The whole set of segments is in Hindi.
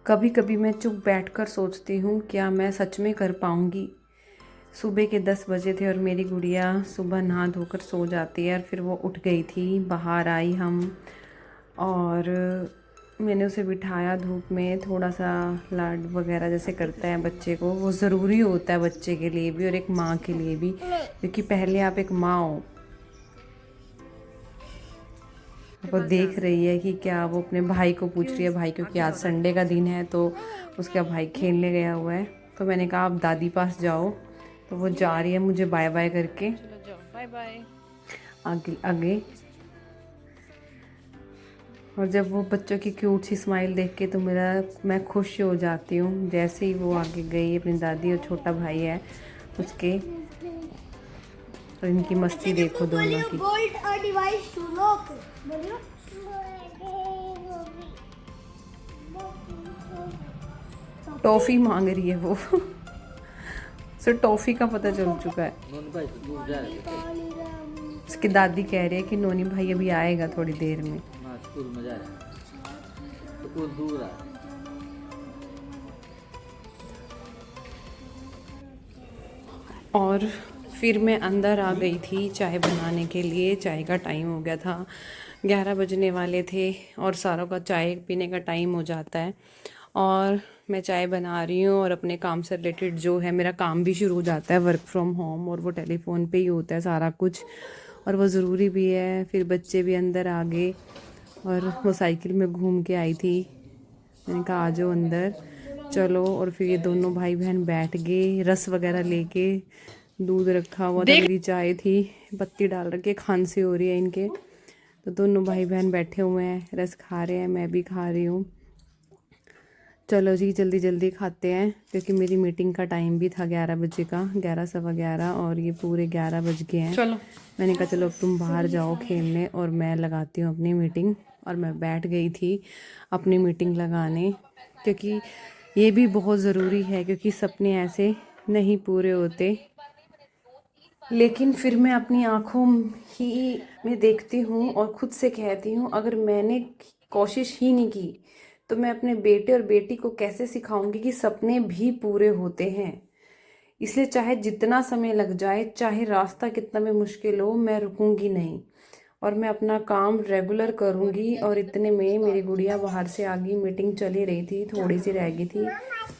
कभी कभी मैं चुप बैठकर सोचती हूँ क्या मैं सच में कर पाऊँगी। सुबह के 10 बजे थे और मेरी गुड़िया सुबह नहा धोकर सो जाती है और फिर वो उठ गई थी। बाहर आई हम और मैंने उसे बिठाया धूप में, थोड़ा सा लाड वगैरह जैसे करता है बच्चे को, वो ज़रूरी होता है बच्चे के लिए भी और एक माँ के लिए भी, क्योंकि पहले आप एक माँ हो। वो देख रही है कि क्या, वो अपने भाई को पूछ रही है, भाई क्योंकि आज संडे का दिन है तो उसका भाई खेलने गया हुआ है। तो मैंने कहा आप दादी पास जाओ, तो वो जा रही है मुझे बाय बाय करके। चलो जाओ, बाय बाय। आगे आगे। और जब वो बच्चों की क्यूट सी स्माइल देख के तो मैं खुश हो जाती हूँ। जैसे ही वो आगे गई, अपनी दादी और छोटा भाई है उसके, और इनकी मस्ती देखो दोनों की। टॉफ़ी मांग रही है वो उसे टॉफ़ी का पता चल चुका है। उसकी दादी कह रही है कि नोनी भाई अभी आएगा थोड़ी देर में। स्कूल में जा रहा है, स्कूल दूर है। और फिर मैं अंदर आ गई थी चाय बनाने के लिए। चाय का टाइम हो गया था, 11 बजने वाले थे और सारों का चाय पीने का टाइम हो जाता है। और मैं चाय बना रही हूँ और अपने काम से रिलेटेड जो है मेरा काम भी शुरू हो जाता है, वर्क फ्रॉम होम, और वो टेलीफोन पे ही होता है सारा कुछ, और वो ज़रूरी भी है। फिर बच्चे भी अंदर आ गए और वो साइकिल में घूम के आई थी। मैंने कहा आ जाओ अंदर चलो। और फिर ये दोनों भाई बहन बैठ गए, रस वगैरह लेके, दूध रखा हुआ था, मेरी चाय थी, पत्ती डाल रखी, खांसी हो रही है इनके। तो दोनों भाई बहन बैठे हुए हैं, रस खा रहे हैं, मैं भी खा रही हूँ। चलो जी जल्दी जल्दी खाते हैं, क्योंकि मेरी मीटिंग का टाइम भी था 11 बजे का, 11 सवा 11, और ये पूरे 11 बज गए हैं। चलो मैंने कहा चलो अब तुम बाहर जाओ खेलने और मैं लगाती हूँ अपनी मीटिंग। और मैं बैठ गई थी अपनी मीटिंग लगाने, क्योंकि ये भी बहुत ज़रूरी है, क्योंकि सपने ऐसे नहीं पूरे होते। लेकिन फिर मैं अपनी आँखों ही में देखती हूँ और ख़ुद से कहती हूँ अगर मैंने कोशिश ही नहीं की तो मैं अपने बेटे और बेटी को कैसे सिखाऊंगी कि सपने भी पूरे होते हैं। इसलिए चाहे जितना समय लग जाए, चाहे रास्ता कितना भी मुश्किल हो, मैं रुकूंगी नहीं और मैं अपना काम रेगुलर करूंगी। और इतने में मेरी गुड़िया बाहर से आ गई, मीटिंग चली रही थी, थोड़ी सी रह गई थी,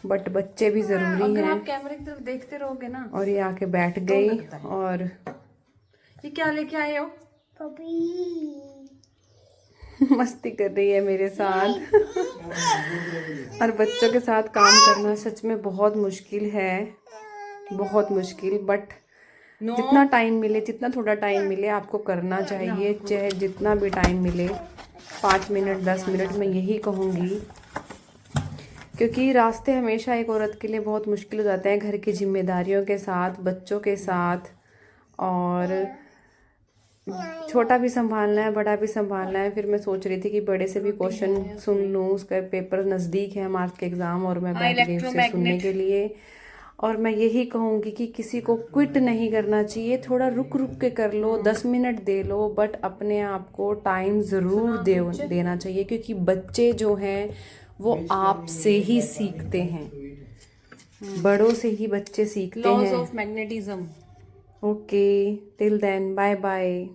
बट बच्चे भी ज़रूरी अगर हैं। आप कैमरे की तरफ देखते रहोगे ना और ये आके बैठ तो गई लगता है। और ये क्या लेके आए हो? मस्ती कर रही है मेरे साथ और बच्चों के साथ काम करना सच में बहुत मुश्किल है, बहुत मुश्किल। बट जितना टाइम मिले, जितना थोड़ा टाइम मिले, आपको करना चाहिए, चाहे जितना भी टाइम मिले, 5 मिनट 10 मिनट, मैं यही कहूँगी। क्योंकि रास्ते हमेशा एक औरत के लिए बहुत मुश्किल हो जाते हैं, घर की जिम्मेदारियों के साथ, बच्चों के साथ, और छोटा भी संभालना है, बड़ा भी संभालना है। फिर मैं सोच रही थी कि बड़े से भी क्वेश्चन सुन लूँ, उसका पेपर नज़दीक है, मार्च के एग्ज़ाम, और मैं बैठ गई उससे सुनने के लिए। और मैं यही कहूँगी कि किसी को क्विट नहीं करना चाहिए, थोड़ा रुक रुक के कर लो, 10 मिनट दे लो, बट अपने आप को टाइम ज़रूर देना चाहिए, क्योंकि बच्चे जो हैं वो आपसे ही सीखते हैं, बड़ों से ही बच्चे सीखते लॉज हैं। Of magnetism. Okay, till then, bye bye.